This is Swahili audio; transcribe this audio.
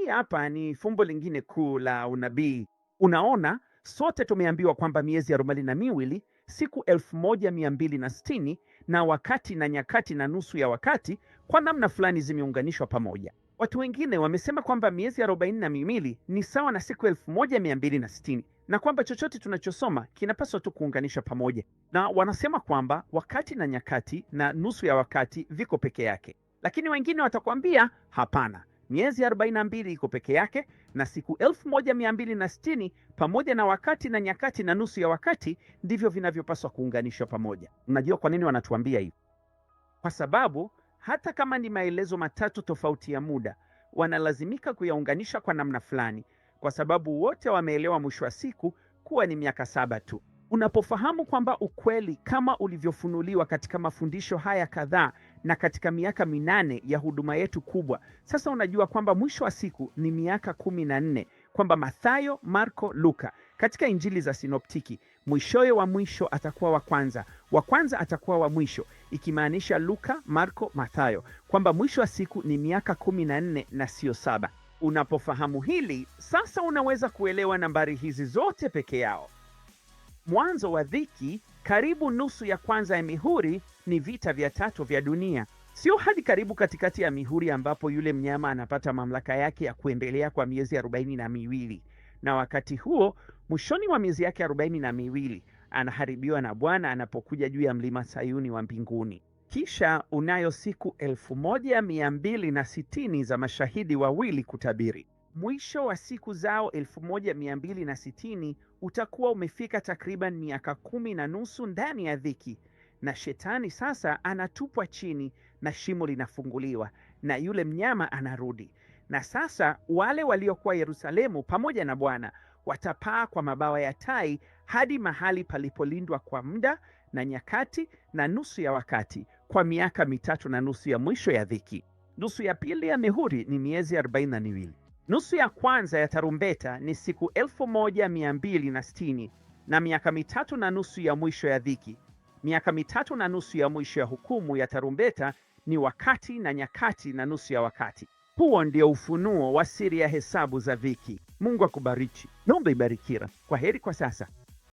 hapa ni fumbo lingine kuu la unabii. Unaona, sote tumeambiwa kwamba miezi 42, siku 1260 na wakati na nyakati na nusu ya wakati kwa namna fulani zimeunganishwa pamoja. Watu wengine wamesema kwamba miezi 42 ni sawa na siku 1260 na kwamba chochote tunachosoma kinapaswa tu kuunganisha pamoja, na wanasema kwamba wakati na nyakati na nusu ya wakati viko peke yake. Lakini wengine watakwambia hapana, miezi 42 iko peke yake na siku 1260 pamoja na wakati na nyakati na nusu ya wakati ndivyo vinavyopaswa kuunganishwa pamoja. Unajua kwa nini wanatuambia hivi? Kwa sababu hata kama ni maelezo matatu tofauti ya muda, wanalazimika kuyaunganisha kwa namna fulani, kwa sababu wote wameelewa mwisho wa siku kuwa ni miaka 7 tu. Unapofahamu kwamba ukweli kama ulivyofunuliwa katika mafundisho haya kadhaa na katika miaka 8 ya huduma yetu kubwa, sasa unajua kwamba mwisho wa siku ni miaka 14, kwamba Mathayo, Marko, Luka katika injili za sinoptiki, mwishowe wa mwisho atakuwa wa kwanza atakuwa wa mwisho, ikimaanisha Luka, Marko, Mathayo, kwamba mwisho wa siku ni miaka 14 na sio 7. Unapofahamu hili, sasa unaweza kuelewa nambari hizi zote peke yao. Mwanzo wa dhiki, karibu nusu ya kwanza ya mihuri, ni vita vya tatu vya dunia. Sio hadi karibu katikati ya mihuri ambapo yule mnyama anapata mamlaka yake ya kuendelea kwa miezi 42, na wakati huo mwishoni mwa miezi yake 42 anaharibiwa na Bwana anapokuja juu ya mlima Sayuni wa mbinguni. Kisha unayo siku 1260 za mashahidi wawili kutabiri. Mwisho wa siku zao 1260 utakuwa umefika takriban miaka 10 na nusu ndani ya dhiki, na shetani sasa anatupwa chini na shimo linafunguliwa na yule mnyama anarudi. Na sasa wale waliokuwa Yerusalemu pamoja na Bwana watapaa kwa mabawa ya tai hadi mahali palipolindwa kwa muda na nyakati na nusu ya wakati, kwa miaka 3 na nusu ya mwisho ya dhiki. Nusu ya pili ya mihuri ni miezi 42. Nusu ya kwanza ya tarumbeta ni siku 1260 na miaka 3 na nusu ya mwisho ya dhiki. Miaka 3 na nusu ya mwisho ya hukumu ya tarumbeta ni wakati na nyakati na nusu ya wakati. Huo ndio ufunuo wa siri ya hesabu za dhiki. Mungu akubariki. Naomba ibarikira. Kwa heri kwa sasa.